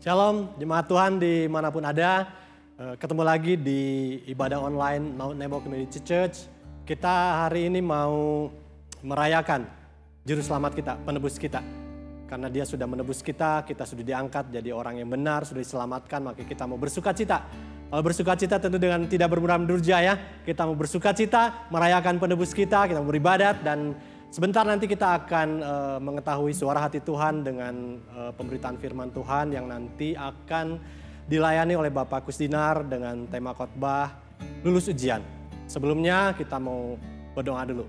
Shalom, jemaat Tuhan dimanapun ada. Ketemu lagi di ibadah online Mount Nebo Community Church. Kita hari ini mau merayakan Juru Selamat kita, penebus kita. Karena dia sudah menebus kita sudah diangkat jadi orang yang benar, sudah diselamatkan, maka kita mau bersuka cita. Kalau bersuka cita tentu dengan tidak bermuram durja ya. Kita mau bersuka cita, merayakan penebus kita mau beribadat dan sebentar nanti kita akan mengetahui suara hati Tuhan dengan pemberitaan firman Tuhan yang nanti akan dilayani oleh Bapak Kusdinar dengan tema khotbah lulus ujian. Sebelumnya kita mau berdoa dulu.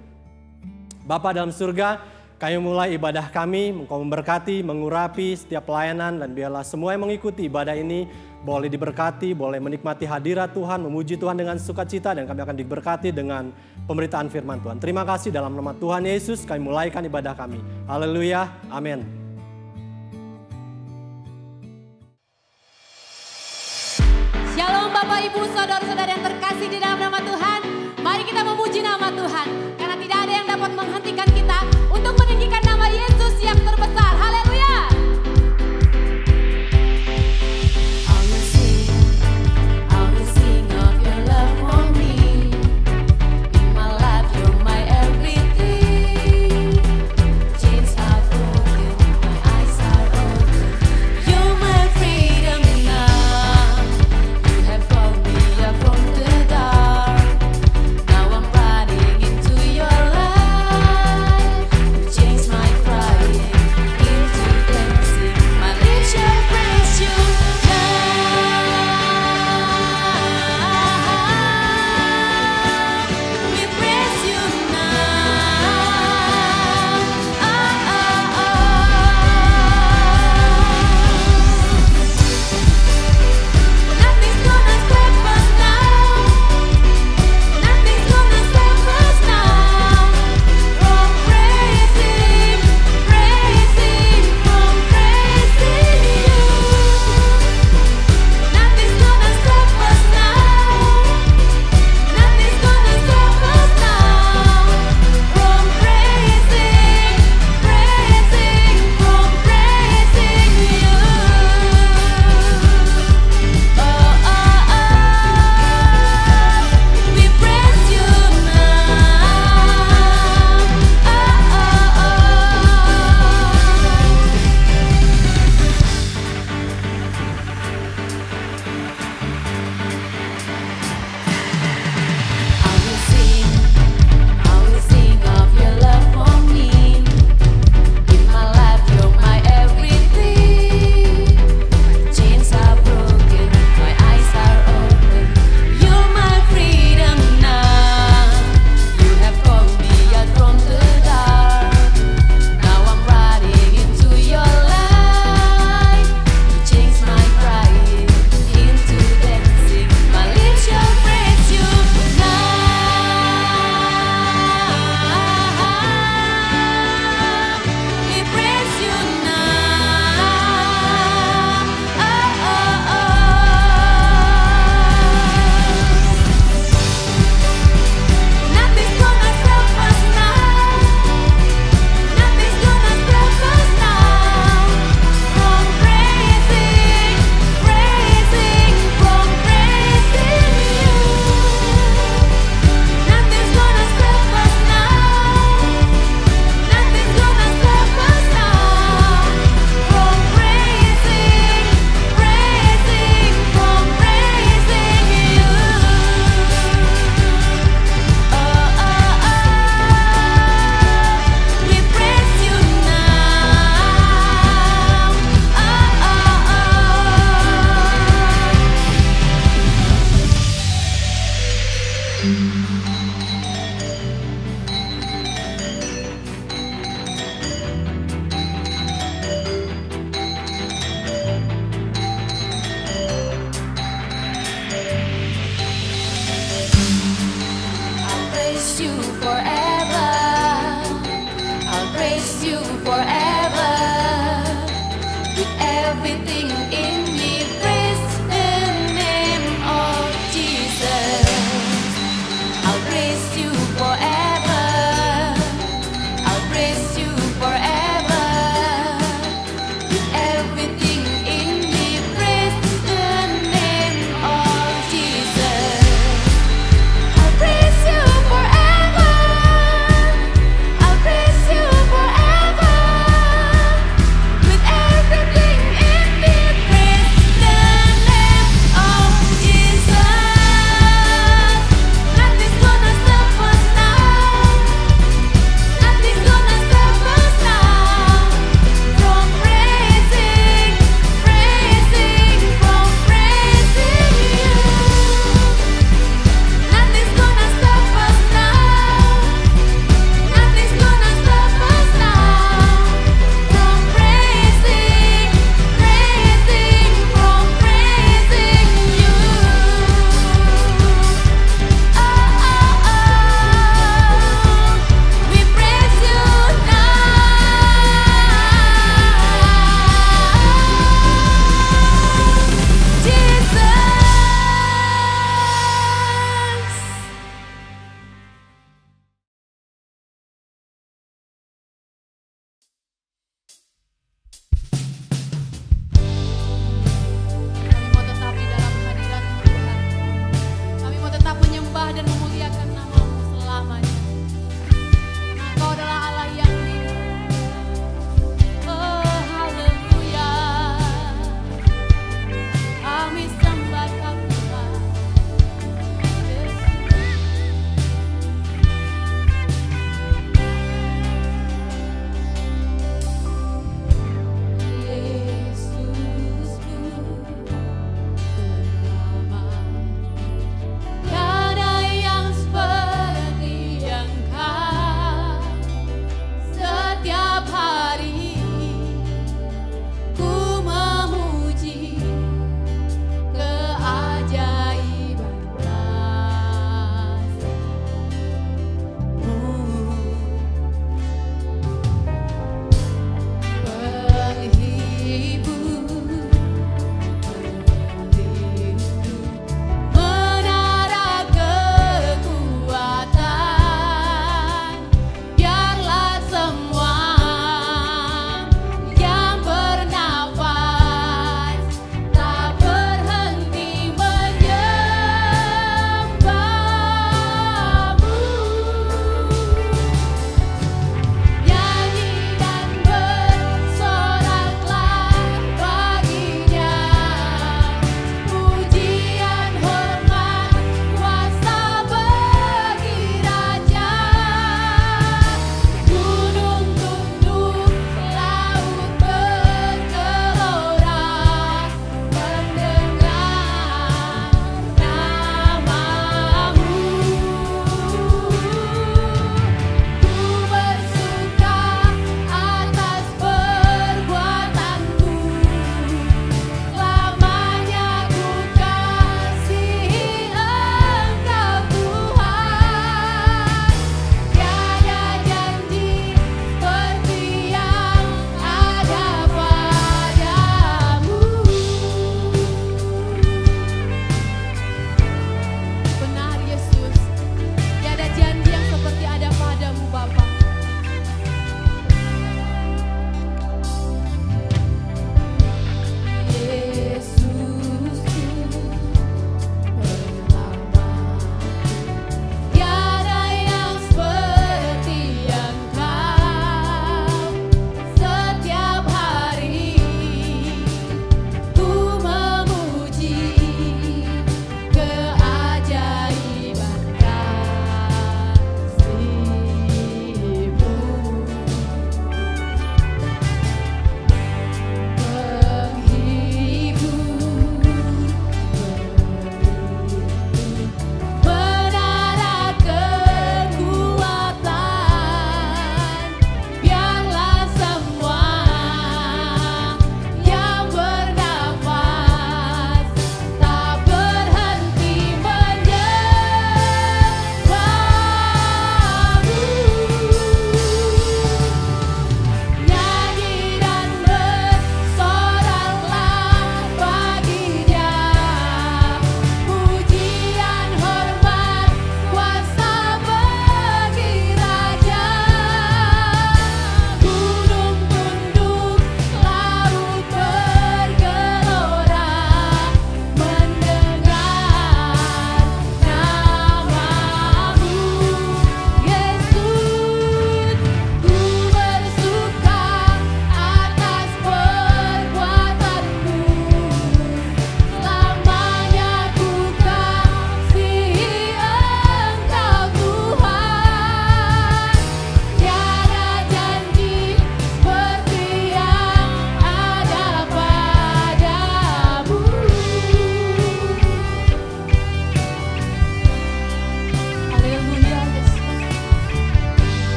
Bapa dalam surga, kami mulai ibadah kami, Engkau memberkati, mengurapi setiap pelayanan dan biarlah semua yang mengikuti ibadah ini boleh diberkati, boleh menikmati hadirat Tuhan, memuji Tuhan dengan sukacita dan kami akan diberkati dengan pemberitaan firman Tuhan. Terima kasih dalam nama Tuhan Yesus kami mulaikan ibadah kami. Haleluya, amin. Shalom Bapak Ibu, saudara-saudara yang terkasih di dalam nama Tuhan. Mari kita memuji nama Tuhan. Karena tidak ada yang dapat menghentikan kita untuk meninggikan nama Yesus yang terbesar. Haleluya. Everything in me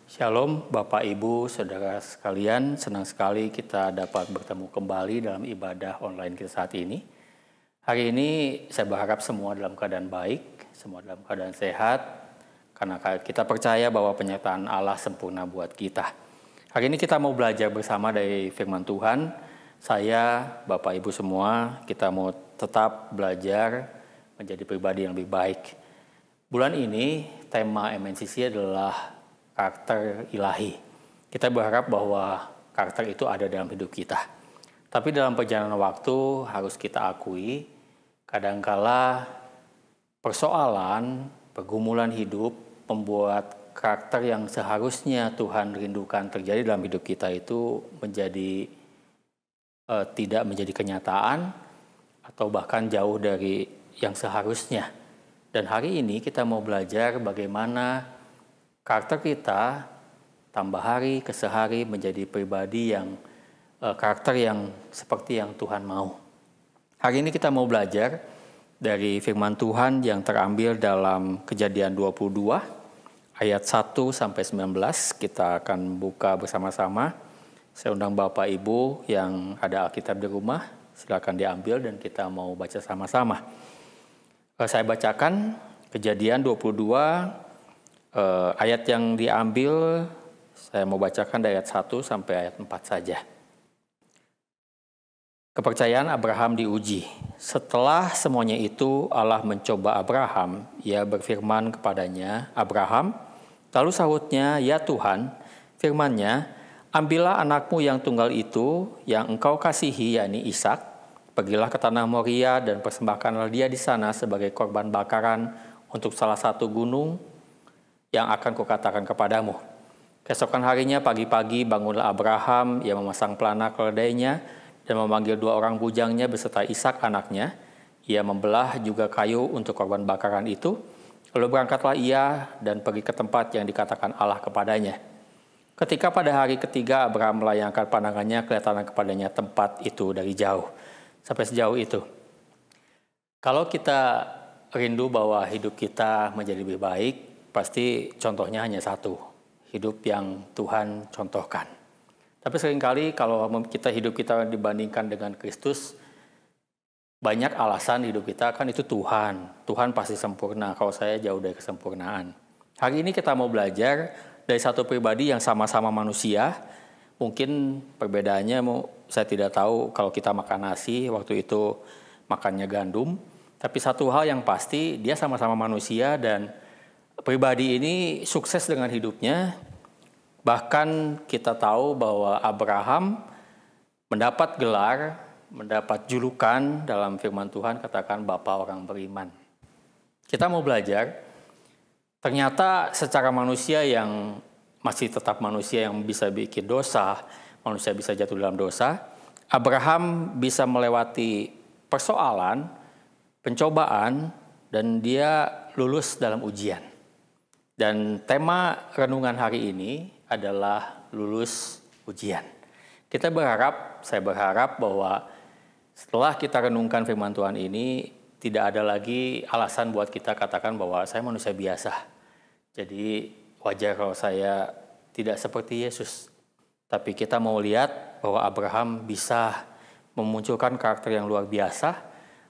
Shalom Bapak Ibu, Saudara sekalian, senang sekali kita dapat bertemu kembali dalam ibadah online kita saat ini. Hari ini saya berharap semua dalam keadaan baik, semua dalam keadaan sehat, karena kita percaya bahwa penyertaan Allah sempurna buat kita. Hari ini kita mau belajar bersama dari firman Tuhan. Saya, Bapak Ibu semua, kita mau tetap belajar menjadi pribadi yang lebih baik. Bulan ini tema MNCC adalah karakter ilahi. Kita berharap bahwa karakter itu ada dalam hidup kita. Tapi dalam perjalanan waktu harus kita akui, kadangkala persoalan, pergumulan hidup membuat karakter yang seharusnya Tuhan rindukan terjadi dalam hidup kita itu menjadi tidak menjadi kenyataan atau bahkan jauh dari yang seharusnya. Dan hari ini kita mau belajar bagaimana karakter kita tambah hari ke sehari menjadi pribadi yang karakter yang seperti yang Tuhan mau. Hari ini kita mau belajar dari firman Tuhan yang terambil dalam Kejadian 22 ayat 1 sampai 19. Kita akan buka bersama-sama. Saya undang Bapak Ibu yang ada Alkitab di rumah, silakan diambil dan kita mau baca sama-sama. Saya bacakan Kejadian 22 ayat yang diambil, saya mau bacakan dari ayat 1 sampai ayat 4 saja. Kepercayaan Abraham diuji. Setelah semuanya itu, Allah mencoba Abraham. Ia berfirman kepadanya, Abraham, lalu sahutnya, ya Tuhan, firman-Nya, ambillah anakmu yang tunggal itu, yang engkau kasihi, yakni Ishak, pergilah ke tanah Moria dan persembahkanlah dia di sana sebagai korban bakaran untuk salah satu gunung yang akan kukatakan kepadamu. Keesokan harinya pagi-pagi bangunlah Abraham, ia memasang pelana keledainya dan memanggil 2 orang bujangnya beserta Ishak anaknya. Ia membelah juga kayu untuk korban bakaran itu. Lalu berangkatlah ia dan pergi ke tempat yang dikatakan Allah kepadanya. Ketika pada hari ketiga Abraham melayangkan pandangannya, kelihatan kepadanya tempat itu dari jauh. Sampai sejauh itu. Kalau kita rindu bahwa hidup kita menjadi lebih baik, pasti contohnya hanya satu, hidup yang Tuhan contohkan. Tapi seringkali kalau hidup kita dibandingkan dengan Kristus, banyak alasan hidup kita kan itu Tuhan. Tuhan pasti sempurna, kalau saya jauh dari kesempurnaan. Hari ini kita mau belajar dari satu pribadi yang sama-sama manusia. Mungkin perbedaannya saya tidak tahu, kalau kita makan nasi, waktu itu makannya gandum. Tapi satu hal yang pasti, dia sama-sama manusia dan pribadi ini sukses dengan hidupnya. Bahkan kita tahu bahwa Abraham mendapat gelar, mendapat julukan dalam firman Tuhan katakan Bapa orang beriman. Kita mau belajar, ternyata secara manusia yang masih tetap manusia yang bisa bikin dosa, manusia bisa jatuh dalam dosa, Abraham bisa melewati persoalan, pencobaan, dan dia lulus dalam ujian. Dan tema renungan hari ini adalah lulus ujian. Saya berharap bahwa setelah kita renungkan firman Tuhan ini, tidak ada lagi alasan buat kita katakan bahwa saya manusia biasa. Jadi wajar kalau saya tidak seperti Yesus. Tapi kita mau lihat bahwa Abraham bisa memunculkan karakter yang luar biasa.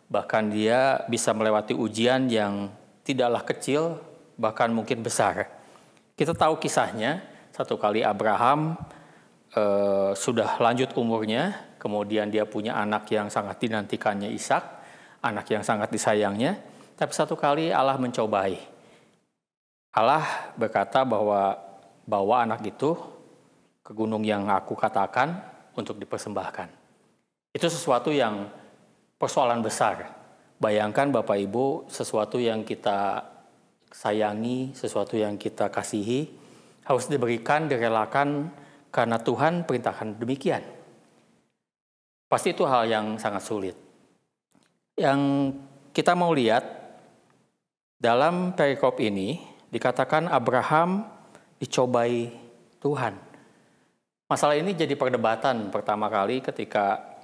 Bahkan dia bisa melewati ujian yang tidaklah kecil, bahkan mungkin besar. Kita tahu kisahnya, satu kali Abraham sudah lanjut umurnya, kemudian dia punya anak yang sangat dinantikannya Ishak, anak yang sangat disayangnya, tapi satu kali Allah mencobai. Allah berkata bahwa bawa anak itu ke gunung yang aku katakan untuk dipersembahkan. Itu sesuatu yang persoalan besar. Bayangkan Bapak Ibu, sesuatu yang kita sayangi, sesuatu yang kita kasihi, harus diberikan, direlakan karena Tuhan perintahkan demikian. Pasti itu hal yang sangat sulit. Yang kita mau lihat, dalam perikop ini dikatakan Abraham dicobai Tuhan. Masalah ini jadi perdebatan pertama kali ketika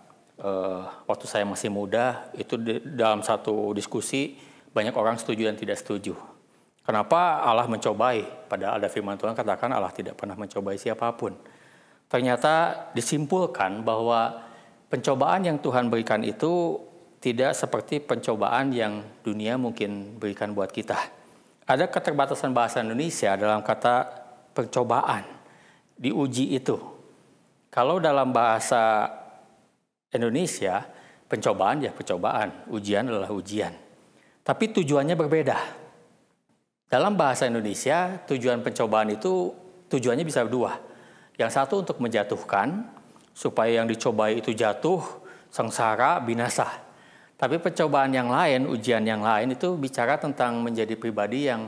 waktu saya masih muda, itu dalam satu diskusi banyak orang setuju dan tidak setuju. Kenapa Allah mencobai? Padahal ada firman Tuhan katakan Allah tidak pernah mencobai siapapun. Ternyata disimpulkan bahwa pencobaan yang Tuhan berikan itu tidak seperti pencobaan yang dunia mungkin berikan buat kita. Ada keterbatasan bahasa Indonesia dalam kata pencobaan, diuji itu. Kalau dalam bahasa Indonesia, pencobaan ya pencobaan, ujian adalah ujian. Tapi tujuannya berbeda. Dalam bahasa Indonesia, tujuan pencobaan itu tujuannya bisa dua. Yang satu untuk menjatuhkan, supaya yang dicobai itu jatuh, sengsara, binasa. Tapi pencobaan yang lain, ujian yang lain itu bicara tentang menjadi pribadi yang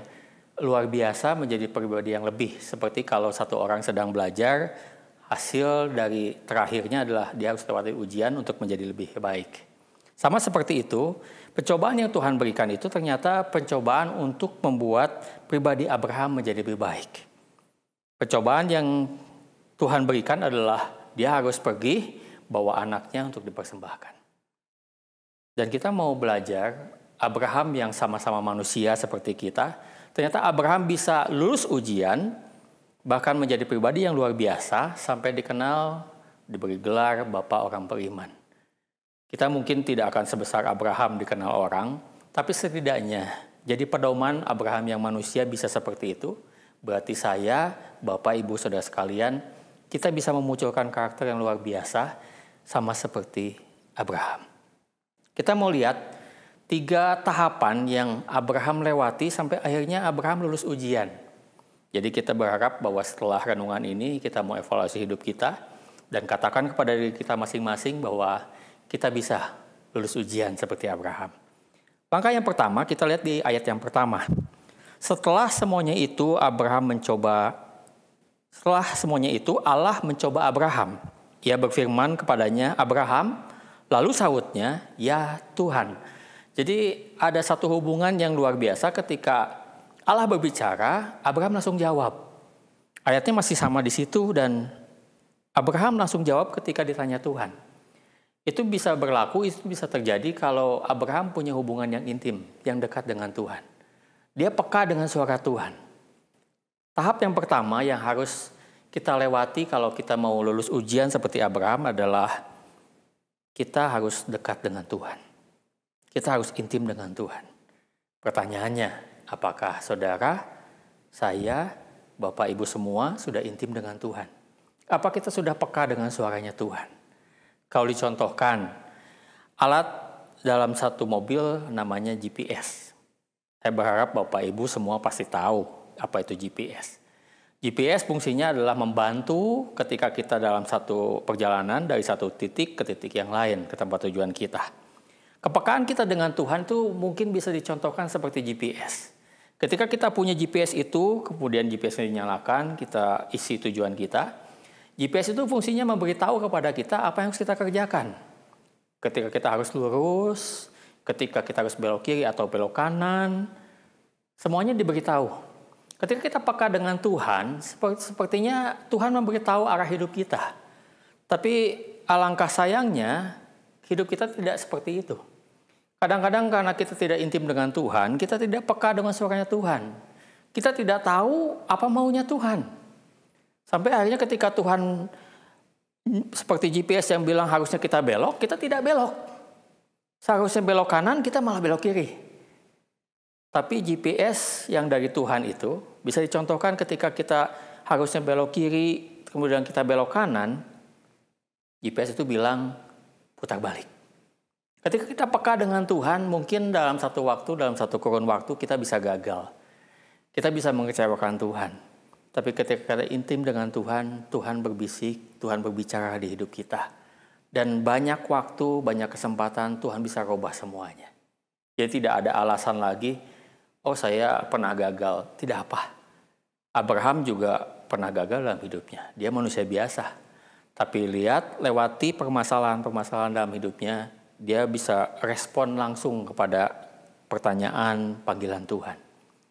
luar biasa, menjadi pribadi yang lebih. Seperti kalau satu orang sedang belajar, hasil dari terakhirnya adalah dia harus lewati ujian untuk menjadi lebih baik. Sama seperti itu, pencobaan yang Tuhan berikan itu ternyata pencobaan untuk membuat pribadi Abraham menjadi lebih baik. Pencobaan yang Tuhan berikan adalah dia harus pergi bawa anaknya untuk dipersembahkan. Dan kita mau belajar Abraham yang sama-sama manusia seperti kita, ternyata Abraham bisa lulus ujian, bahkan menjadi pribadi yang luar biasa sampai dikenal, diberi gelar Bapak Orang Beriman. Kita mungkin tidak akan sebesar Abraham dikenal orang, tapi setidaknya jadi pedoman Abraham yang manusia bisa seperti itu. Berarti saya, Bapak, Ibu, Saudara sekalian, kita bisa memunculkan karakter yang luar biasa sama seperti Abraham. Kita mau lihat 3 tahapan yang Abraham lewati sampai akhirnya Abraham lulus ujian. Jadi kita berharap bahwa setelah renungan ini kita mau evaluasi hidup kita dan katakan kepada diri kita masing-masing bahwa kita bisa lulus ujian seperti Abraham. Langkah yang pertama kita lihat di ayat yang pertama. Setelah semuanya itu Allah mencoba Abraham. Ia berfirman kepadanya, Abraham, lalu sahutnya, ya Tuhan. Jadi ada satu hubungan yang luar biasa ketika Allah berbicara, Abraham langsung jawab. Ayatnya masih sama di situ dan Abraham langsung jawab ketika ditanya Tuhan. Itu bisa berlaku, itu bisa terjadi kalau Abraham punya hubungan yang intim, yang dekat dengan Tuhan. Dia peka dengan suara Tuhan. Tahap yang pertama yang harus kita lewati kalau kita mau lulus ujian seperti Abraham adalah kita harus dekat dengan Tuhan. Kita harus intim dengan Tuhan. Pertanyaannya, apakah saudara, saya, Bapak, Ibu semua sudah intim dengan Tuhan? Apa kita sudah peka dengan suaranya Tuhan? Kalau dicontohkan, alat dalam satu mobil namanya GPS. Saya berharap Bapak Ibu semua pasti tahu apa itu GPS. GPS fungsinya adalah membantu ketika kita dalam satu perjalanan dari satu titik ke titik yang lain, ke tempat tujuan kita. Kepekaan kita dengan Tuhan itu mungkin bisa dicontohkan seperti GPS. Ketika kita punya GPS itu, kemudian GPS dinyalakan, kita isi tujuan kita. GPS itu fungsinya memberitahu kepada kita apa yang harus kita kerjakan. Ketika kita harus lurus, ketika kita harus belok kiri atau belok kanan, semuanya diberitahu. Ketika kita peka dengan Tuhan, sepertinya Tuhan memberitahu arah hidup kita. Tapi alangkah sayangnya, hidup kita tidak seperti itu. Kadang-kadang karena kita tidak intim dengan Tuhan, kita tidak peka dengan suaranya Tuhan. Kita tidak tahu apa maunya Tuhan. Sampai akhirnya ketika Tuhan seperti GPS yang bilang harusnya kita belok, kita tidak belok. Seharusnya belok kanan, kita malah belok kiri. Tapi GPS yang dari Tuhan itu bisa dicontohkan ketika kita harusnya belok kiri, kemudian kita belok kanan, GPS itu bilang putar balik. Ketika kita peka dengan Tuhan, mungkin dalam satu waktu, dalam satu kurun waktu kita bisa gagal. Kita bisa mengecewakan Tuhan. Tapi ketika kita intim dengan Tuhan, Tuhan berbisik, Tuhan berbicara di hidup kita. Dan banyak waktu, banyak kesempatan Tuhan bisa rubah semuanya. Jadi tidak ada alasan lagi, oh saya pernah gagal. Tidak apa. Abraham juga pernah gagal dalam hidupnya. Dia manusia biasa. Tapi lihat, lewati permasalahan-permasalahan dalam hidupnya, dia bisa respon langsung kepada pertanyaan panggilan Tuhan.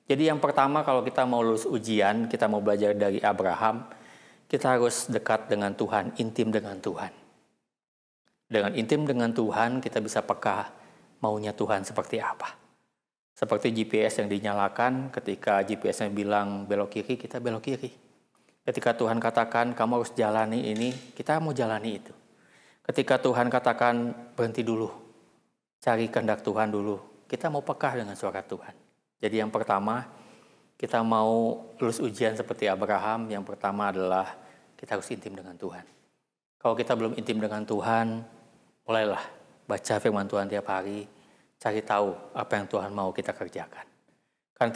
Jadi yang pertama kalau kita mau lulus ujian, kita mau belajar dari Abraham, kita harus dekat dengan Tuhan, intim dengan Tuhan. Dengan intim dengan Tuhan kita bisa peka maunya Tuhan seperti apa. Seperti GPS yang dinyalakan, ketika GPS-nya bilang belok kiri, kita belok kiri. Ketika Tuhan katakan kamu harus jalani ini, kita mau jalani itu. Ketika Tuhan katakan berhenti dulu, cari kehendak Tuhan dulu, kita mau peka dengan suara Tuhan. Jadi yang pertama, kita mau lulus ujian seperti Abraham, yang pertama adalah kita harus intim dengan Tuhan. Kalau kita belum intim dengan Tuhan, mulailah baca firman Tuhan tiap hari, cari tahu apa yang Tuhan mau kita kerjakan. Karena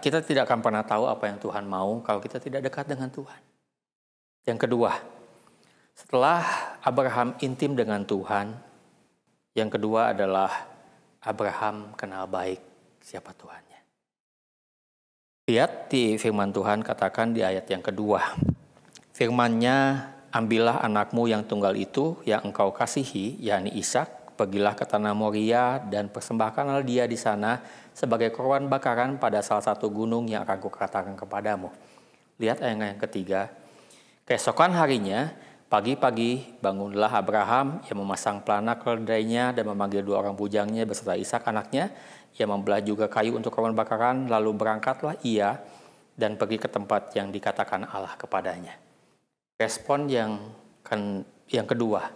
kita tidak akan pernah tahu apa yang Tuhan mau kalau kita tidak dekat dengan Tuhan. Yang kedua, setelah Abraham intim dengan Tuhan, yang kedua adalah Abraham kenal baik siapa Tuhannya. Lihat di firman Tuhan katakan di ayat yang kedua. Firman-Nya, ambillah anakmu yang tunggal itu yang engkau kasihi, yakni Ishak, pergilah ke tanah Moria dan persembahkanlah dia di sana sebagai korban bakaran pada salah satu gunung yang akan kukatakan kepadamu. Lihat ayat yang ketiga. Keesokan harinya, pagi-pagi bangunlah Abraham yang memasang pelana keledainya dan memanggil 2 orang bujangnya beserta Ishak anaknya. Ia membelah juga kayu untuk korban bakaran, lalu berangkatlah ia dan pergi ke tempat yang dikatakan Allah kepadanya. Respon yang kedua,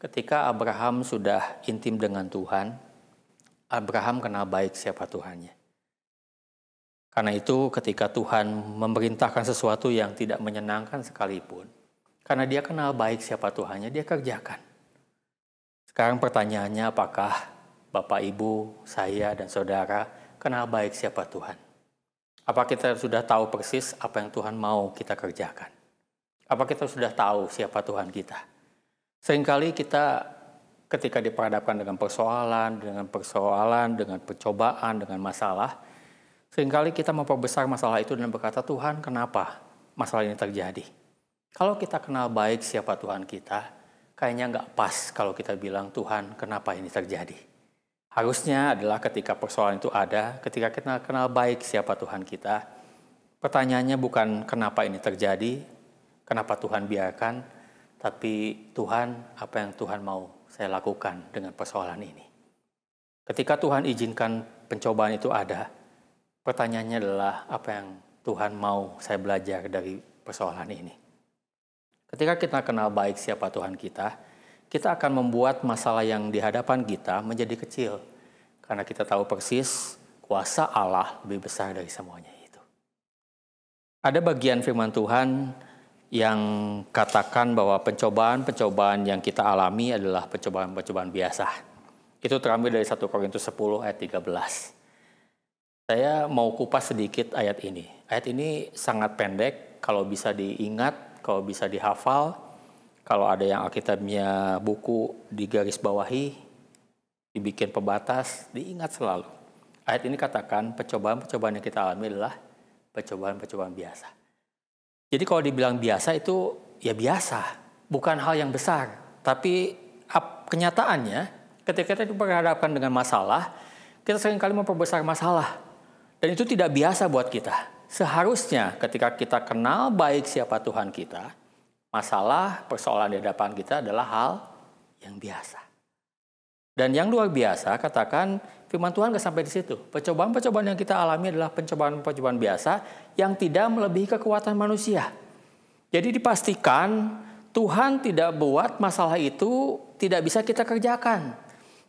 ketika Abraham sudah intim dengan Tuhan, Abraham kenal baik siapa Tuhannya. Karena itu ketika Tuhan memerintahkan sesuatu yang tidak menyenangkan sekalipun, karena dia kenal baik siapa Tuhannya, dia kerjakan. Sekarang pertanyaannya, apakah Bapak, Ibu, saya, dan saudara kenal baik siapa Tuhan? Apa kita sudah tahu persis apa yang Tuhan mau kita kerjakan? Apa kita sudah tahu siapa Tuhan kita? Seringkali kita ketika diperhadapkan dengan persoalan, dengan percobaan, dengan masalah, seringkali kita memperbesar masalah itu dan berkata, Tuhan kenapa masalah ini terjadi? Kalau kita kenal baik siapa Tuhan kita, kayaknya nggak pas kalau kita bilang, Tuhan kenapa ini terjadi? Harusnya adalah ketika persoalan itu ada, ketika kita kenal baik siapa Tuhan kita, pertanyaannya bukan kenapa ini terjadi, kenapa Tuhan biarkan, tapi Tuhan, apa yang Tuhan mau saya lakukan dengan persoalan ini. Ketika Tuhan izinkan pencobaan itu ada, pertanyaannya adalah apa yang Tuhan mau saya belajar dari persoalan ini. Ketika kita kenal baik siapa Tuhan kita akan membuat masalah yang di hadapan kita menjadi kecil. Karena kita tahu persis kuasa Allah lebih besar dari semuanya itu. Ada bagian firman Tuhan yang katakan bahwa pencobaan-pencobaan yang kita alami adalah pencobaan-pencobaan biasa. Itu terambil dari 1 Korintus 10 ayat 13. Saya mau kupas sedikit ayat ini. Ayat ini sangat pendek, kalau bisa diingat, kalau bisa dihafal. Kalau ada yang Alkitabnya buku digaris bawahi, dibikin pembatas, diingat selalu. Ayat ini katakan pencobaan-pencobaan yang kita alami adalah pencobaan-pencobaan biasa. Jadi kalau dibilang biasa itu ya biasa, bukan hal yang besar. Tapi kenyataannya ketika kita berhadapan dengan masalah, kita seringkali memperbesar masalah. Dan itu tidak biasa buat kita. Seharusnya ketika kita kenal baik siapa Tuhan kita, masalah, persoalan di hadapan kita adalah hal yang biasa. Dan yang luar biasa, katakan firman Tuhan gak sampai di situ. Pencobaan-pencobaan yang kita alami adalah pencobaan-pencobaan biasa yang tidak melebihi kekuatan manusia. Jadi dipastikan Tuhan tidak buat masalah itu tidak bisa kita kerjakan.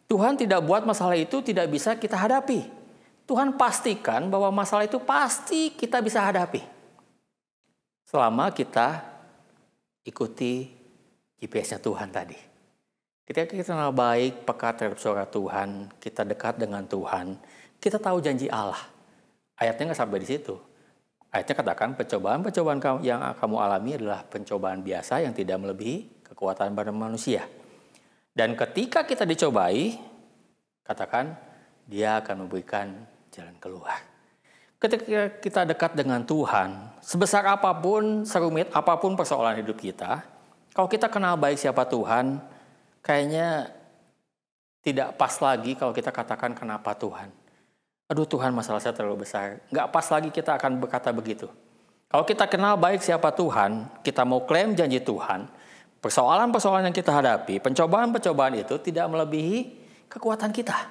Tuhan tidak buat masalah itu tidak bisa kita hadapi. Tuhan pastikan bahwa masalah itu pasti kita bisa hadapi. Selama kita ikuti GPS-nya Tuhan tadi. Ketika kita kenal baik, peka terhadap suara Tuhan, kita dekat dengan Tuhan, kita tahu janji Allah. Ayatnya nggak sampai di situ. Ayatnya katakan pencobaan-pencobaan yang kamu alami adalah pencobaan biasa yang tidak melebihi kekuatan badan manusia. Dan ketika kita dicobai, katakan dia akan memberikan jalan keluar. Ketika kita dekat dengan Tuhan, sebesar apapun, serumit apapun persoalan hidup kita, kalau kita kenal baik siapa Tuhan, kayaknya tidak pas lagi kalau kita katakan kenapa Tuhan. Aduh Tuhan, masalah saya terlalu besar. Nggak pas lagi kita akan berkata begitu. Kalau kita kenal baik siapa Tuhan, kita mau klaim janji Tuhan, persoalan-persoalan yang kita hadapi, pencobaan-pencobaan itu tidak melebihi kekuatan kita.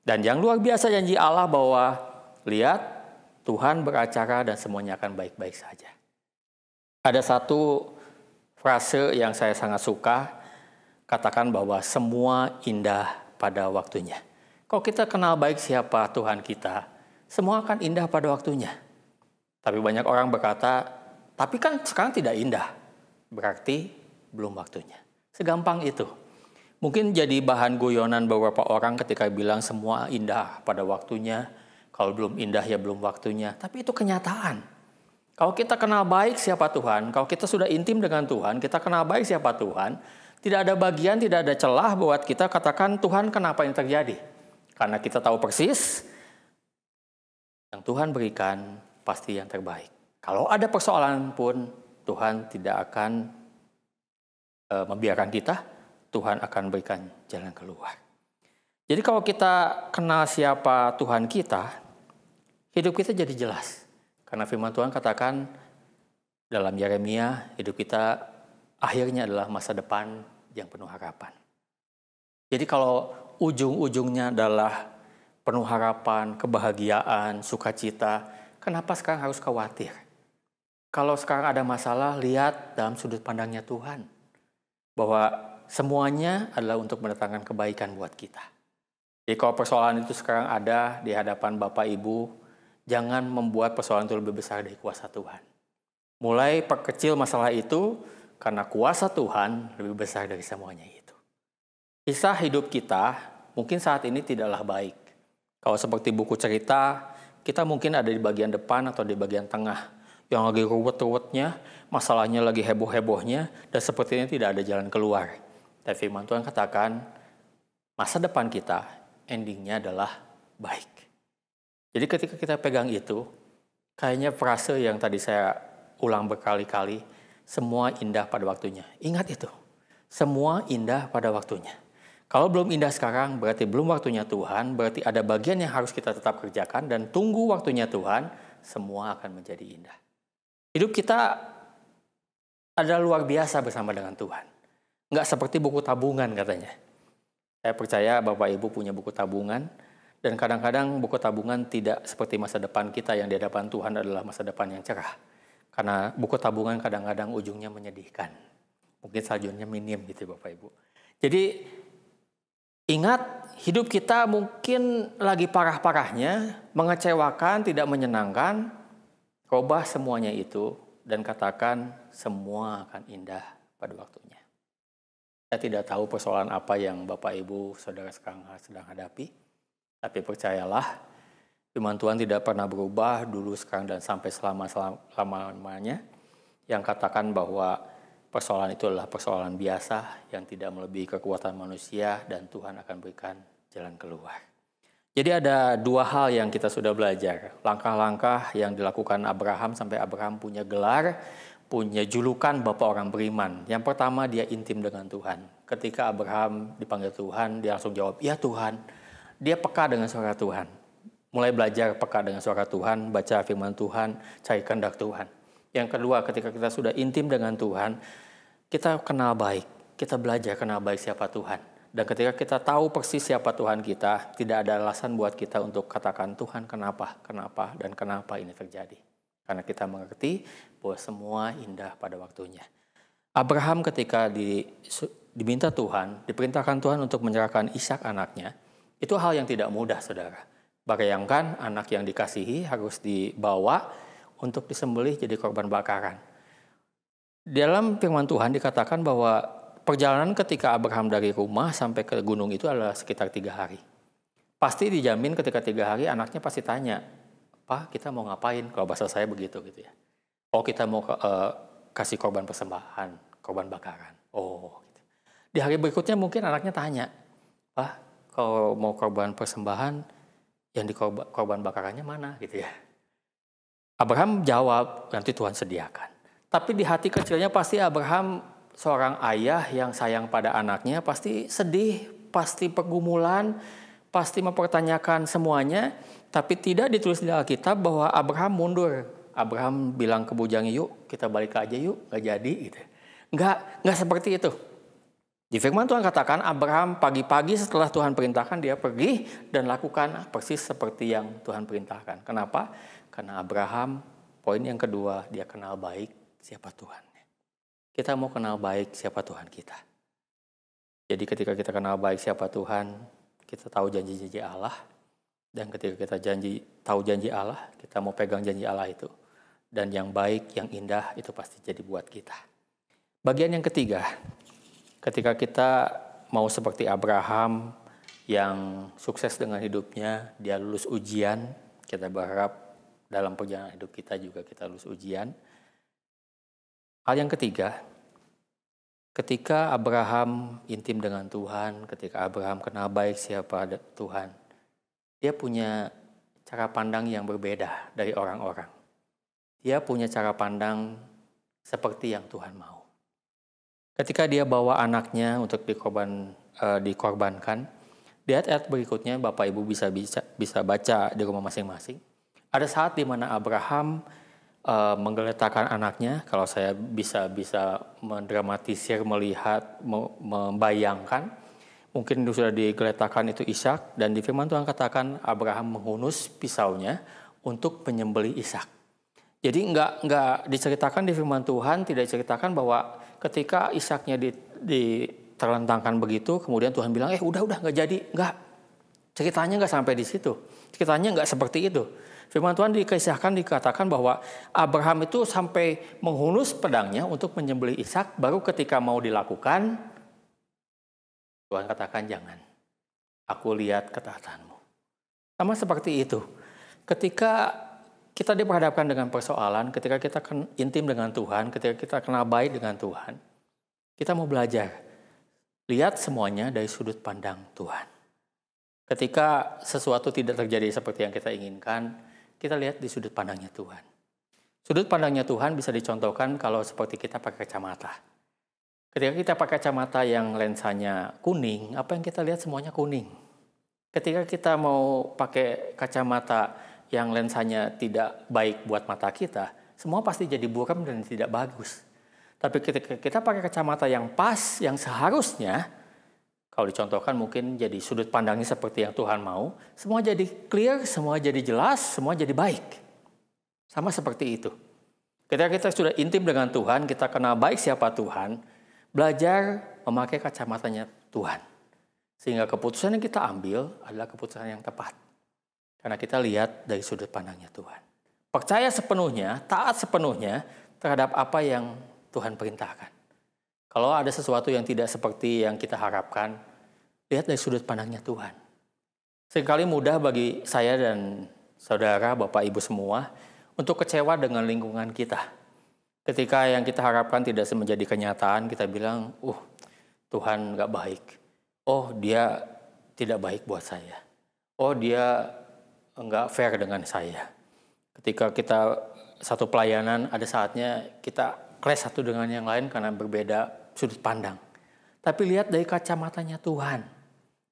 Dan yang luar biasa janji Allah bahwa lihat Tuhan beracara dan semuanya akan baik-baik saja. Ada satu frase yang saya sangat suka, katakan bahwa semua indah pada waktunya. Kalau kita kenal baik siapa Tuhan kita, semua akan indah pada waktunya. Tapi banyak orang berkata, tapi kan sekarang tidak indah. Berarti belum waktunya. Segampang itu. Mungkin jadi bahan guyonan beberapa orang ketika bilang semua indah pada waktunya. Kalau belum indah ya belum waktunya. Tapi itu kenyataan. Kalau kita kenal baik siapa Tuhan, kalau kita sudah intim dengan Tuhan, kita kenal baik siapa Tuhan, tidak ada bagian, tidak ada celah buat kita katakan Tuhan kenapa ini terjadi. Karena kita tahu persis yang Tuhan berikan pasti yang terbaik. Kalau ada persoalan pun Tuhan tidak akan membiarkan kita, Tuhan akan berikan jalan keluar. Jadi kalau kita kenal siapa Tuhan kita, hidup kita jadi jelas. Karena firman Tuhan katakan dalam Yeremia, hidup kita akhirnya adalah masa depan yang penuh harapan. Jadi kalau ujung-ujungnya adalah penuh harapan, kebahagiaan, sukacita, kenapa sekarang harus khawatir? Kalau sekarang ada masalah, lihat dalam sudut pandangnya Tuhan. Bahwa semuanya adalah untuk mendatangkan kebaikan buat kita. Jadi kalau persoalan itu sekarang ada di hadapan Bapak Ibu, jangan membuat persoalan itu lebih besar dari kuasa Tuhan. Mulai perkecil masalah itu karena kuasa Tuhan lebih besar dari semuanya itu. Kisah hidup kita mungkin saat ini tidaklah baik. Kalau seperti buku cerita, kita mungkin ada di bagian depan atau di bagian tengah. Yang lagi ruwet-ruwetnya, masalahnya lagi heboh-hebohnya, dan sepertinya tidak ada jalan keluar. Dan firman Tuhan katakan, masa depan kita endingnya adalah baik. Jadi ketika kita pegang itu, kayaknya frase yang tadi saya ulang berkali-kali, semua indah pada waktunya. Ingat itu, semua indah pada waktunya. Kalau belum indah sekarang, berarti belum waktunya Tuhan, berarti ada bagian yang harus kita tetap kerjakan, dan tunggu waktunya Tuhan, semua akan menjadi indah. Hidup kita adalah luar biasa bersama dengan Tuhan. Nggak seperti buku tabungan katanya. Saya percaya Bapak Ibu punya buku tabungan, dan kadang-kadang buku tabungan tidak seperti masa depan kita yang di hadapan Tuhan adalah masa depan yang cerah. Karena buku tabungan kadang-kadang ujungnya menyedihkan. Mungkin saljunya minim gitu Bapak Ibu. Jadi ingat hidup kita mungkin lagi parah-parahnya, mengecewakan, tidak menyenangkan. Rubah semuanya itu dan katakan semua akan indah pada waktunya. Saya tidak tahu persoalan apa yang Bapak Ibu Saudara sekarang sedang hadapi. Tapi percayalah, firman Tuhan tidak pernah berubah dulu, sekarang, dan sampai selama-lamanya. Yang katakan bahwa persoalan itu adalah persoalan biasa yang tidak melebihi kekuatan manusia dan Tuhan akan berikan jalan keluar. Jadi ada dua hal yang kita sudah belajar. Langkah-langkah yang dilakukan Abraham sampai Abraham punya gelar, punya julukan Bapak orang beriman. Yang pertama, dia intim dengan Tuhan. Ketika Abraham dipanggil Tuhan, dia langsung jawab, "Ya Tuhan." Dia peka dengan suara Tuhan. Mulai belajar peka dengan suara Tuhan, baca firman Tuhan, cari kehendak Tuhan. Yang kedua, ketika kita sudah intim dengan Tuhan, kita kenal baik. Kita belajar kenal baik siapa Tuhan. Dan ketika kita tahu persis siapa Tuhan kita, tidak ada alasan buat kita untuk katakan, Tuhan kenapa, dan kenapa ini terjadi. Karena kita mengerti bahwa semua indah pada waktunya. Abraham ketika diminta Tuhan, diperintahkan Tuhan untuk menyerahkan Ishak anaknya, itu hal yang tidak mudah, saudara. Bayangkan anak yang dikasihi harus dibawa untuk disembelih jadi korban bakaran. Dalam firman Tuhan dikatakan bahwa perjalanan ketika Abraham dari rumah sampai ke gunung itu adalah sekitar 3 hari. Pasti dijamin ketika 3 hari anaknya pasti tanya, "Pak, kita mau ngapain?" Kalau bahasa saya begitu gitu ya. "Oh, kita mau kasih korban persembahan, korban bakaran." Oh, gitu. Di hari berikutnya mungkin anaknya tanya, "Pak, kalau mau korban persembahan, yang di korban bakarannya mana?" gitu ya. Abraham jawab, "Nanti Tuhan sediakan." Tapi di hati kecilnya pasti Abraham seorang ayah yang sayang pada anaknya, pasti sedih, pasti pergumulan, pasti mempertanyakan semuanya. Tapi tidak ditulis di Alkitab bahwa Abraham mundur. Abraham bilang ke bujangnya, "Yuk kita balik aja yuk," nggak jadi gitu. Nggak seperti itu. Di firman Tuhan katakan Abraham pagi-pagi setelah Tuhan perintahkan dia pergi dan lakukan persis seperti yang Tuhan perintahkan. Kenapa? Karena Abraham, poin yang kedua, dia kenal baik siapa Tuhan. Kita mau kenal baik siapa Tuhan kita. Jadi ketika kita kenal baik siapa Tuhan, kita tahu janji-janji Allah. Dan ketika kita tahu janji Allah, kita mau pegang janji Allah itu. Dan yang baik, yang indah itu pasti jadi buat kita. Bagian yang ketiga, ketika kita mau seperti Abraham yang sukses dengan hidupnya, dia lulus ujian, kita berharap dalam perjalanan hidup kita juga kita lulus ujian. Hal yang ketiga, ketika Abraham intim dengan Tuhan, ketika Abraham kenal baik siapa Tuhan, dia punya cara pandang yang berbeda dari orang-orang. Dia punya cara pandang seperti yang Tuhan mau. Ketika dia bawa anaknya untuk dikorbankan, di ayat-ayat berikutnya Bapak Ibu bisa baca di rumah masing-masing. Ada saat di mana Abraham menggeletakkan anaknya. Kalau saya bisa mendramatisir, melihat, membayangkan, mungkin sudah digeletakkan itu Ishak, dan di firman Tuhan katakan Abraham menghunus pisaunya untuk menyembelih Ishak. Jadi nggak diceritakan di firman Tuhan, tidak diceritakan bahwa ketika Ishaknya terlentangkan begitu, kemudian Tuhan bilang, udah nggak jadi, nggak. Ceritanya nggak sampai di situ. Ceritanya nggak seperti itu. Firman Tuhan dikatakan bahwa Abraham itu sampai menghunus pedangnya untuk menyembelih Ishak, baru ketika mau dilakukan, Tuhan katakan jangan. Aku lihat ketaatanmu. Sama seperti itu. Ketika kita diperhadapkan dengan persoalan, ketika kita intim dengan Tuhan, ketika kita kenal baik dengan Tuhan, kita mau belajar. Lihat semuanya dari sudut pandang Tuhan. Ketika sesuatu tidak terjadi seperti yang kita inginkan, kita lihat di sudut pandangnya Tuhan. Sudut pandangnya Tuhan bisa dicontohkan kalau seperti kita pakai kacamata. Ketika kita pakai kacamata yang lensanya kuning, apa yang kita lihat semuanya kuning. Ketika kita mau pakai kacamata yang lensanya tidak baik buat mata kita, semua pasti jadi buram dan tidak bagus. Tapi ketika kita pakai kacamata yang pas, yang seharusnya, kalau dicontohkan mungkin jadi sudut pandangnya seperti yang Tuhan mau, semua jadi clear, semua jadi jelas, semua jadi baik. Sama seperti itu. Ketika kita sudah intim dengan Tuhan, kita kenal baik siapa Tuhan, belajar memakai kacamatanya Tuhan. Sehingga keputusan yang kita ambil adalah keputusan yang tepat. Karena kita lihat dari sudut pandangnya Tuhan. Percaya sepenuhnya, taat sepenuhnya terhadap apa yang Tuhan perintahkan. Kalau ada sesuatu yang tidak seperti yang kita harapkan, lihat dari sudut pandangnya Tuhan. Seringkali mudah bagi saya dan saudara, Bapak Ibu semua, untuk kecewa dengan lingkungan kita. Ketika yang kita harapkan tidak menjadi kenyataan, kita bilang, Tuhan gak baik. Oh, dia tidak baik buat saya. Oh, dia gak fair dengan saya. Ketika kita satu pelayanan, ada saatnya kita clash satu dengan yang lain karena berbeda sudut pandang. Tapi lihat dari kacamatanya Tuhan.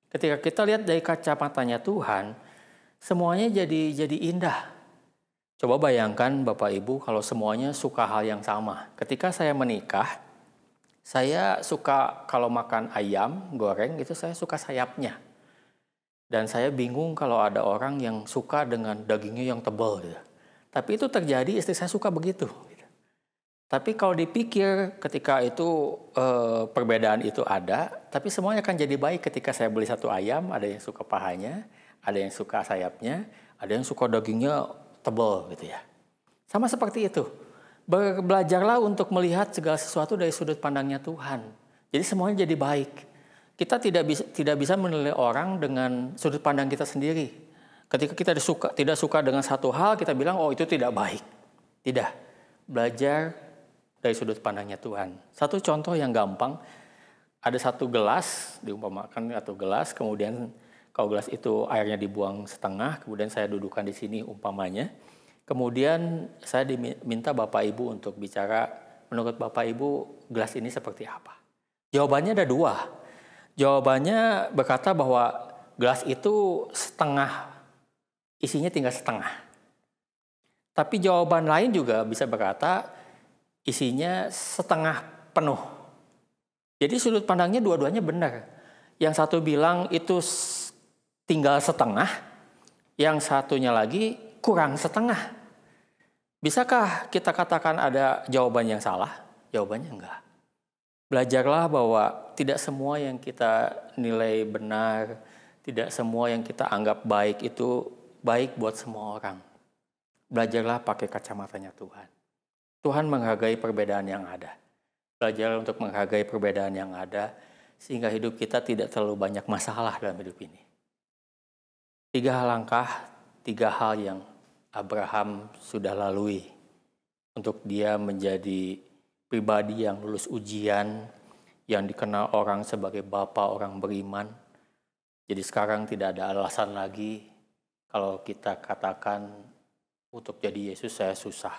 Ketika kita lihat dari kacamatanya Tuhan, semuanya jadi indah. Coba bayangkan Bapak Ibu kalau semuanya suka hal yang sama. Ketika saya menikah, saya suka kalau makan ayam goreng itu saya suka sayapnya. Dan saya bingung kalau ada orang yang suka dengan dagingnya yang tebal gitu. Tapi itu terjadi, istri saya suka begitu. Tapi kalau dipikir ketika itu perbedaan itu ada, tapi semuanya akan jadi baik ketika saya beli satu ayam, ada yang suka pahanya, ada yang suka sayapnya, ada yang suka dagingnya tebal gitu ya. Sama seperti itu. Belajarlah untuk melihat segala sesuatu dari sudut pandangnya Tuhan. Jadi semuanya jadi baik. Kita tidak bisa menilai orang dengan sudut pandang kita sendiri. Ketika kita tidak suka dengan satu hal, kita bilang, oh itu tidak baik. Tidak. Belajar dari sudut pandangnya Tuhan. Satu contoh yang gampang, ada satu gelas, diumpamakan atau gelas, kemudian kalau gelas itu airnya dibuang setengah, kemudian saya dudukkan di sini umpamanya. Kemudian saya diminta Bapak Ibu untuk bicara, menurut Bapak Ibu gelas ini seperti apa? Jawabannya ada dua. Jawabannya berkata bahwa gelas itu setengah, isinya tinggal setengah. Tapi jawaban lain juga bisa berkata isinya setengah penuh. Jadi sudut pandangnya dua-duanya benar. Yang satu bilang itu tinggal setengah, yang satunya lagi kurang setengah. Bisakah kita katakan ada jawaban yang salah? Jawabannya enggak. Belajarlah bahwa tidak semua yang kita nilai benar, tidak semua yang kita anggap baik itu baik buat semua orang. Belajarlah pakai kacamatanya Tuhan. Tuhan menghargai perbedaan yang ada. Belajar untuk menghargai perbedaan yang ada, sehingga hidup kita tidak terlalu banyak masalah dalam hidup ini. 3 langkah, 3 hal yang Abraham sudah lalui untuk dia menjadi pribadi yang lulus ujian, yang dikenal orang sebagai bapa orang beriman. Jadi sekarang tidak ada alasan lagi kalau kita katakan untuk jadi Yesus saya susah,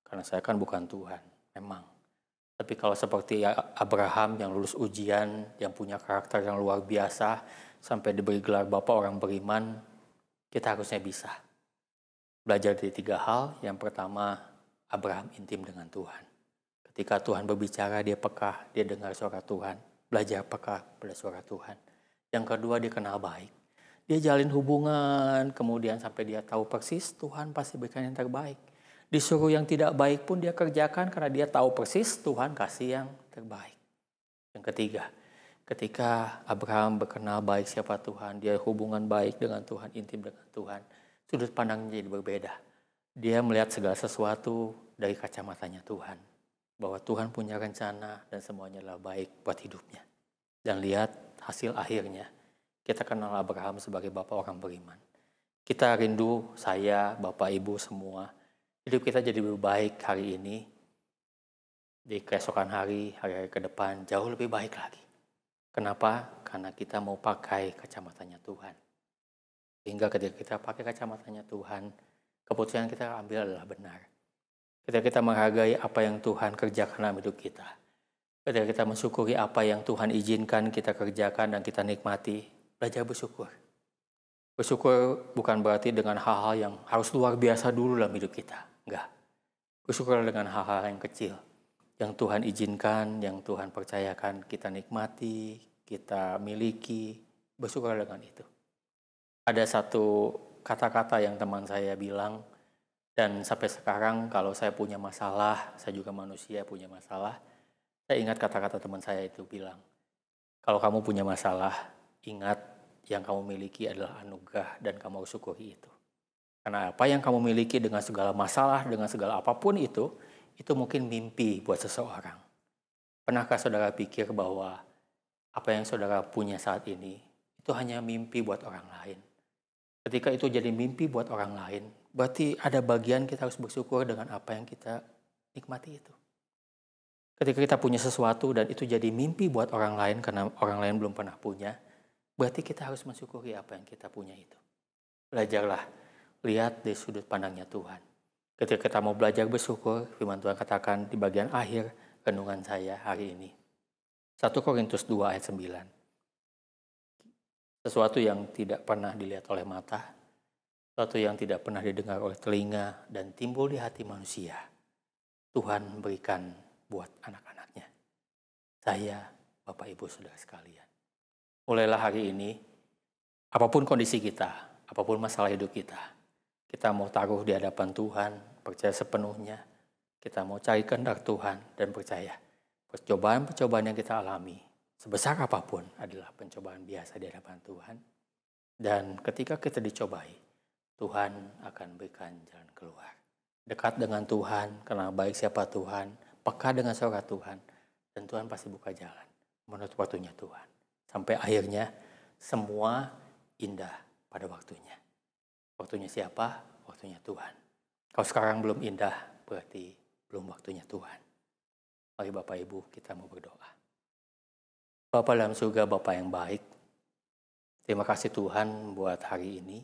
karena saya kan bukan Tuhan, memang. Tapi kalau seperti Abraham yang lulus ujian, yang punya karakter yang luar biasa, sampai diberi gelar Bapa orang beriman, kita harusnya bisa. Belajar dari 3 hal. Yang pertama, Abraham intim dengan Tuhan. Ketika Tuhan berbicara, dia peka, dia dengar suara Tuhan. Belajar peka pada suara Tuhan. Yang kedua, dia kenal baik. Dia jalin hubungan, kemudian sampai dia tahu persis Tuhan pasti berikan yang terbaik. Disuruh yang tidak baik pun dia kerjakan karena dia tahu persis Tuhan kasih yang terbaik. Yang ketiga, ketika Abraham berkenal baik siapa Tuhan, dia hubungan baik dengan Tuhan, intim dengan Tuhan, sudut pandangnya jadi berbeda. Dia melihat segala sesuatu dari kacamatanya Tuhan. Bahwa Tuhan punya rencana dan semuanya adalah baik buat hidupnya. Dan lihat hasil akhirnya. Kita kenal Abraham sebagai Bapak orang beriman. Kita rindu, saya, Bapak Ibu semua, hidup kita jadi lebih baik hari ini, di keesokan hari, hari-hari ke depan, jauh lebih baik lagi. Kenapa? Karena kita mau pakai kacamatanya Tuhan. Sehingga ketika kita pakai kacamatanya Tuhan, keputusan yang kita ambil adalah benar. Ketika kita menghargai apa yang Tuhan kerjakan dalam hidup kita. Ketika kita mensyukuri apa yang Tuhan izinkan kita kerjakan dan kita nikmati, belajar bersyukur. Bersyukur bukan berarti dengan hal-hal yang harus luar biasa dulu dalam hidup kita. Enggak. Bersyukur dengan hal-hal yang kecil. Yang Tuhan izinkan, yang Tuhan percayakan, kita nikmati, kita miliki. Bersyukur dengan itu. Ada satu kata-kata yang teman saya bilang, dan sampai sekarang kalau saya punya masalah, saya juga manusia punya masalah, saya ingat kata-kata teman saya itu bilang, kalau kamu punya masalah, ingat yang kamu miliki adalah anugerah dan kamu harus syukuri itu. Karena apa yang kamu miliki dengan segala masalah, dengan segala apapun itu mungkin mimpi buat seseorang. Pernahkah saudara pikir bahwa apa yang saudara punya saat ini, itu hanya mimpi buat orang lain? Ketika itu jadi mimpi buat orang lain, berarti ada bagian kita harus bersyukur dengan apa yang kita nikmati itu. Ketika kita punya sesuatu dan itu jadi mimpi buat orang lain karena orang lain belum pernah punya, berarti kita harus mensyukuri apa yang kita punya itu. Belajarlah, lihat dari sudut pandangnya Tuhan. Ketika kita mau belajar bersyukur, firman Tuhan katakan di bagian akhir renungan saya hari ini. 1 Korintus 2 ayat 9. Sesuatu yang tidak pernah dilihat oleh mata, sesuatu yang tidak pernah didengar oleh telinga, dan timbul di hati manusia. Tuhan berikan buat anak-anaknya. Saya, Bapak Ibu Saudara sekalian. Mulailah hari ini, apapun kondisi kita, apapun masalah hidup kita mau taruh di hadapan Tuhan, percaya sepenuhnya, kita mau cari kehendak Tuhan dan percaya. Percobaan-percobaan yang kita alami, sebesar apapun adalah pencobaan biasa di hadapan Tuhan. Dan ketika kita dicobai, Tuhan akan berikan jalan keluar. Dekat dengan Tuhan, kenal baik siapa Tuhan, peka dengan suara Tuhan, dan Tuhan pasti buka jalan menurut waktunya Tuhan. Sampai akhirnya semua indah pada waktunya. Waktunya siapa? Waktunya Tuhan. Kalau sekarang belum indah, berarti belum waktunya Tuhan. Mari Bapak Ibu, kita mau berdoa. Bapa dalam surga, Bapa yang baik, terima kasih Tuhan buat hari ini,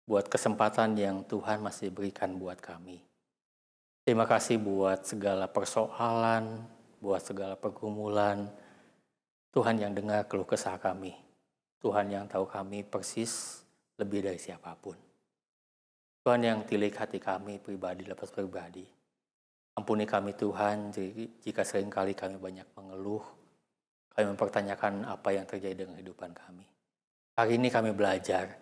buat kesempatan yang Tuhan masih berikan buat kami. Terima kasih buat segala persoalan, buat segala pergumulan, Tuhan yang dengar keluh kesah kami. Tuhan yang tahu kami persis lebih dari siapapun. Tuhan yang tilik hati kami pribadi lepas pribadi. Ampuni kami Tuhan jika seringkali kami banyak mengeluh, Kami mempertanyakan apa yang terjadi dengan kehidupan kami. Hari ini kami belajar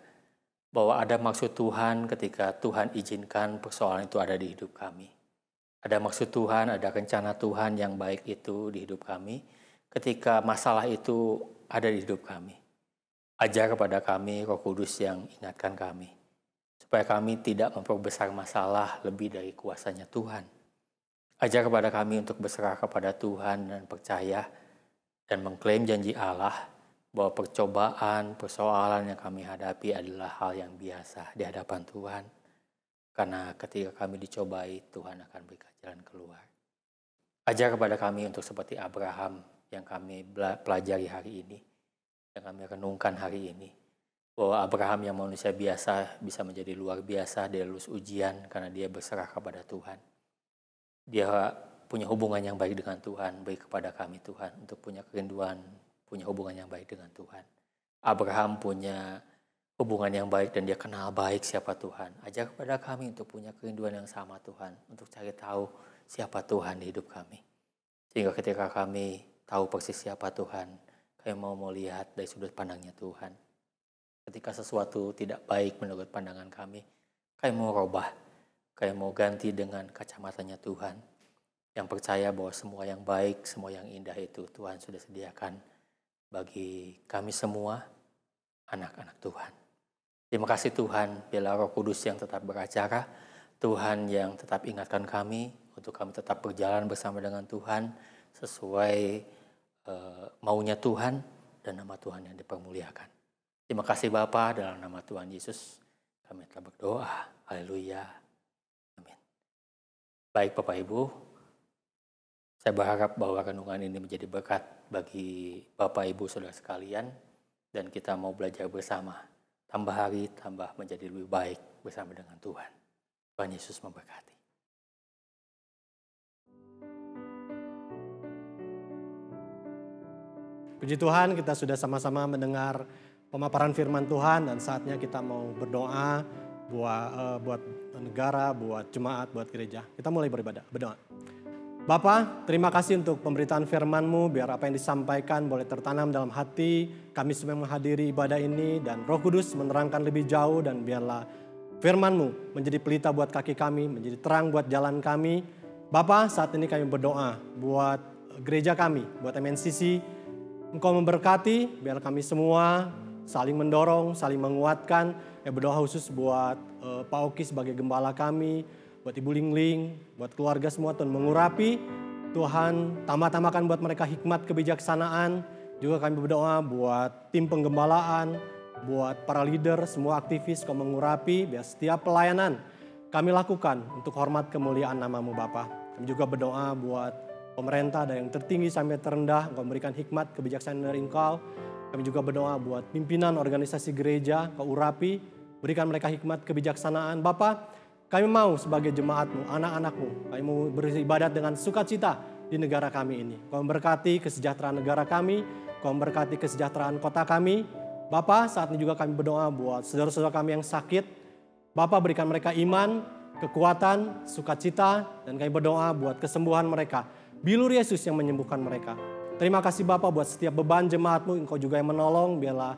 bahwa ada maksud Tuhan ketika Tuhan izinkan persoalan itu ada di hidup kami. Ada maksud Tuhan, ada rencana Tuhan yang baik itu di hidup kami ketika masalah itu ada di hidup kami. Ajar kepada kami Roh Kudus yang ingatkan kami, supaya kami tidak memperbesar masalah lebih dari kuasanya Tuhan. Ajar kepada kami untuk berserah kepada Tuhan dan percaya dan mengklaim janji Allah bahwa percobaan, persoalan yang kami hadapi adalah hal yang biasa di hadapan Tuhan. Karena ketika kami dicobai, Tuhan akan berikan jalan keluar. Ajar kepada kami untuk seperti Abraham yang kami pelajari hari ini, yang kami renungkan hari ini. Bahwa Abraham yang manusia biasa bisa menjadi luar biasa, dia lulus ujian karena dia berserah kepada Tuhan. Dia punya hubungan yang baik dengan Tuhan, baik kepada kami Tuhan, untuk punya kerinduan, punya hubungan yang baik dengan Tuhan. Abraham punya hubungan yang baik dan dia kenal baik siapa Tuhan. Ajar kepada kami untuk punya kerinduan yang sama Tuhan, untuk cari tahu siapa Tuhan di hidup kami. Sehingga ketika kami tahu persis siapa Tuhan, kami mau lihat dari sudut pandangnya Tuhan. Ketika sesuatu tidak baik menurut pandangan kami mau rubah, kami mau ganti dengan kacamatanya Tuhan. Yang percaya bahwa semua yang baik, semua yang indah itu Tuhan sudah sediakan bagi kami semua, anak-anak Tuhan. Terima kasih Tuhan, biarlah Roh Kudus yang tetap beracara, Tuhan yang tetap ingatkan kami, untuk kami tetap berjalan bersama dengan Tuhan, sesuai maunya Tuhan, dan nama Tuhan yang dipermuliakan. Terima kasih Bapa, dalam nama Tuhan Yesus, kami telah berdoa. Haleluya. Amin. Baik Bapak Ibu, saya berharap bahwa renungan ini menjadi berkat bagi Bapak Ibu Saudara sekalian, dan kita mau belajar bersama. Tambah hari, tambah menjadi lebih baik bersama dengan Tuhan. Tuhan Yesus memberkati. Puji Tuhan, kita sudah sama-sama mendengar pemaparan firman Tuhan dan saatnya kita mau berdoa buat negara, buat jemaat, buat gereja. Kita mulai beribadah, berdoa. Bapa, terima kasih untuk pemberitaan firman-Mu, biar apa yang disampaikan boleh tertanam dalam hati kami semua menghadiri ibadah ini, dan Roh Kudus menerangkan lebih jauh, dan biarlah firman-Mu menjadi pelita buat kaki kami, menjadi terang buat jalan kami. Bapa, saat ini kami berdoa buat gereja kami, buat MNCC, Engkau memberkati, biar kami semua saling mendorong, saling menguatkan. Berdoa khusus buat Pak Oki sebagai gembala kami, buat Ibu Lingling, buat keluarga semua, Tuhan mengurapi. Tuhan tambah-tambahkan buat mereka hikmat kebijaksanaan. Juga kami berdoa buat tim penggembalaan, buat para leader, semua aktivis, Kau mengurapi. Biar setiap pelayanan kami lakukan untuk hormat kemuliaan nama-Mu Bapa. Kami juga berdoa buat pemerintah dari yang tertinggi sampai terendah. Engkau memberikan hikmat kebijaksanaan dari Engkau. Kami juga berdoa buat pimpinan organisasi gereja, Kau urapi. Berikan mereka hikmat kebijaksanaan Bapa. Kami mau sebagai jemaat-Mu, anak-anak-Mu, kami mau beribadat dengan sukacita di negara kami ini. Kau memberkati kesejahteraan negara kami, Kau memberkati kesejahteraan kota kami. Bapa, saat ini juga kami berdoa buat saudara-saudara kami yang sakit. Bapa, berikan mereka iman, kekuatan, sukacita, dan kami berdoa buat kesembuhan mereka. Bilur Yesus yang menyembuhkan mereka. Terima kasih Bapa buat setiap beban jemaat-Mu, Engkau juga yang menolong, biarlah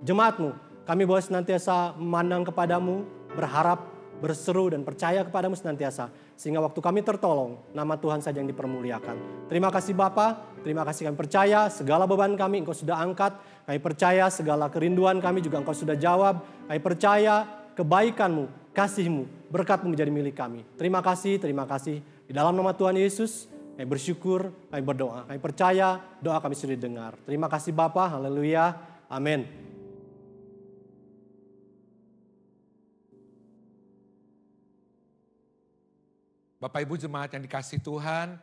jemaat-Mu, kami boleh senantiasa memandang kepadamu, berharap, berseru dan percaya kepadamu senantiasa. Sehingga waktu kami tertolong, nama Tuhan saja yang dipermuliakan. Terima kasih Bapa, terima kasih kami percaya segala beban kami Engkau sudah angkat. Kami percaya segala kerinduan kami juga Engkau sudah jawab. Kami percaya kebaikan-Mu, kasih-Mu, berkat-Mu menjadi milik kami. Terima kasih, terima kasih. Di dalam nama Tuhan Yesus, kami bersyukur, kami berdoa. Kami percaya doa kami sudah didengar. Terima kasih Bapa, haleluya, amin. Bapak Ibu jemaat yang dikasihi Tuhan,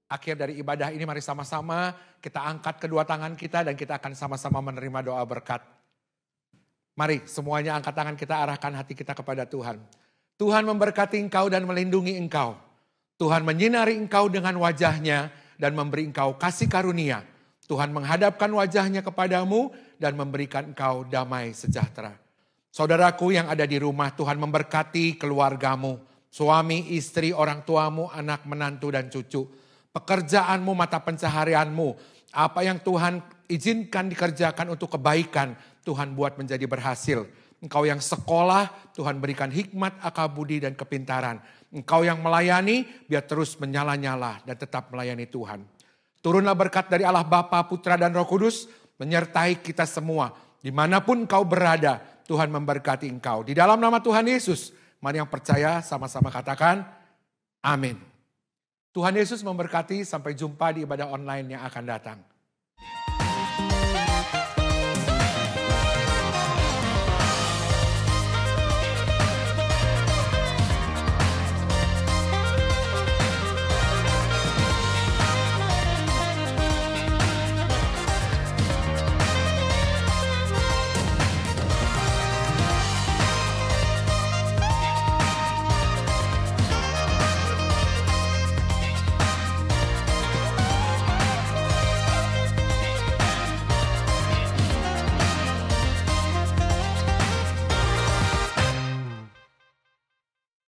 akhir dari ibadah ini mari sama-sama kita angkat kedua tangan kita dan kita akan sama-sama menerima doa berkat. Mari semuanya angkat tangan kita, arahkan hati kita kepada Tuhan. Tuhan memberkati engkau dan melindungi engkau. Tuhan menyinari engkau dengan wajahnya dan memberi engkau kasih karunia. Tuhan menghadapkan wajahnya kepadamu dan memberikan engkau damai sejahtera. Saudaraku yang ada di rumah, Tuhan memberkati keluargamu. Suami, istri, orang tuamu, anak, menantu, dan cucu. Pekerjaanmu, mata pencaharianmu. Apa yang Tuhan izinkan dikerjakan untuk kebaikan, Tuhan buat menjadi berhasil. Engkau yang sekolah, Tuhan berikan hikmat, akal budi, dan kepintaran. Engkau yang melayani, biar terus menyala-nyala dan tetap melayani Tuhan. Turunlah berkat dari Allah Bapa, Putra, dan Roh Kudus, menyertai kita semua. Dimanapun engkau berada, Tuhan memberkati engkau. Di dalam nama Tuhan Yesus, mari yang percaya sama-sama katakan, amin. Tuhan Yesus memberkati, sampai jumpa di ibadah online yang akan datang.